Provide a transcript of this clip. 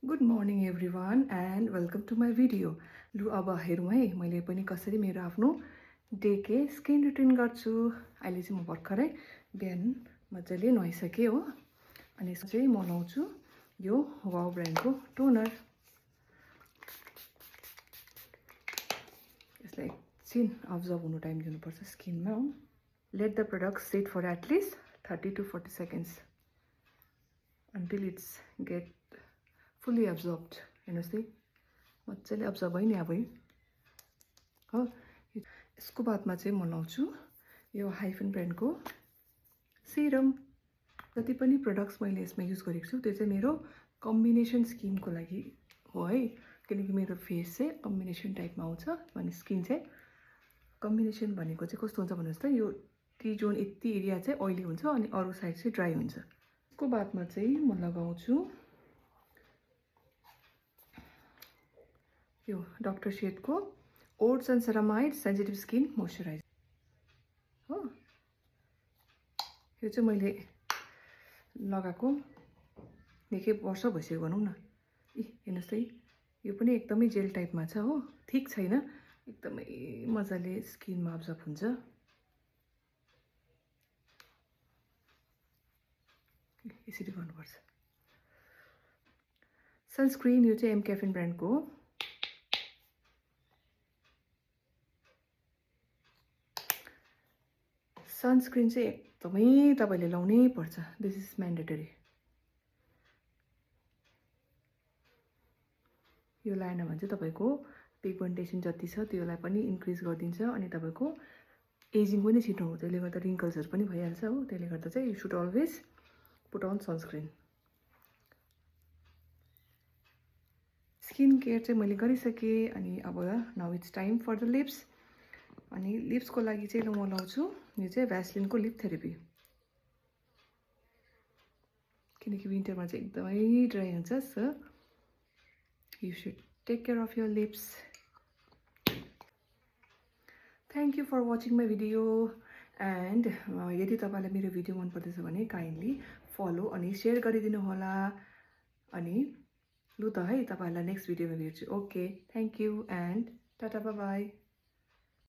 Good morning everyone and welcome to my video. लु अब हेरौँ है मैले पनि कसरी मेरो आफ्नो डेके स्किन रुटिन गर्छु। अहिले चाहिँ म भर्खरै बिहान मजाले नुहाइसकेँ हो। अनि यसो चाहिँ म लाउँछु यो वाउ ब्रान्डको टोनर। यसलाई एकछिन अब्जर्भ हुनु टाइम दिनुपर्छ स्किनमा हो। Let the product sit for at least 30 to 40 seconds until it's get fully absorbed। हेर्नुहोस् है मजाले अब्जर्भ भयो नि अब हो। यसको बादमा चाहिँ म लाउँछु यो हाइफन ब्रान्डको सिरम। जति पनि प्रडक्ट्स मैले यसमा युज गरेको छु त्यो चाहिँ मेरो कम्बिनेसन स्किनको लागि हो है, किनकि मेरो फेस चाहिँ कम्बिनेसन टाइपमा आउँछ। अनि स्किन चाहिँ कम्बिनेसन भनेको चाहिँ कस्तो हुन्छ भन्नुहोस् त, यो टी जोन यति एरिया चाहिँ ओइली हुन्छ अनि अरू साइड चाहिँ ड्राई हुन्छ। यसको बादमा चाहिँ म लगाउँछु यो डक्टर शेडको oats and ceramide sensitive skin moisturiser हो। यो चाहिँ मैले लगाएको निकै वर्ष भइसक्यो भनौँ न। हेर्नुहोस् है यो पनि एकदमै जेल टाइपमा छ हो, थिक छैन, एकदमै मजाले स्किनमा अब्जर्भ हुन्छ। यसरी गर्नुपर्छ। सनस्क्रिन यो चाहिँ एमकेफिन ब्रान्डको हो। सनस्क्रिन चाहिँ एकदमै तपाईँले लाउनै पर्छ, दिस इज म्यान्डेटरी। यो लगाएन भने चाहिँ तपाईँको पिगमेन्टेसन जति छ त्यसलाई पनि इन्क्रिज गरिदिन्छ अनि तपाईँको एजिङ पनि छिटो हुन्छ। त्यसले गर्दा रिङ्कल्सहरू पनि भइहाल्छ हो। त्यसले गर्दा चाहिँ you should always put on sunscreen. Skin care चाहिँ मैले गरिसकेँ अनि अब now it's time for the lips. अनि लिप्सको लागि चाहिँ म लाउँछु यो चाहिँ भ्यासलिनको लिप थेरेपी, किनकि विन्टरमा चाहिँ एकदमै ड्राई हुन्छ। So you should take care of your lips. Thank you for watching my video and यदि तपाईँलाई मेरो भिडियो मन पर्दैछ भने काइन्डली फलो अनि सेयर गरिदिनु होला। अनि लु त है तपाईँहरूलाई नेक्स्ट भिडियोमा भेट्छु। Okay, thank you and tata bye by.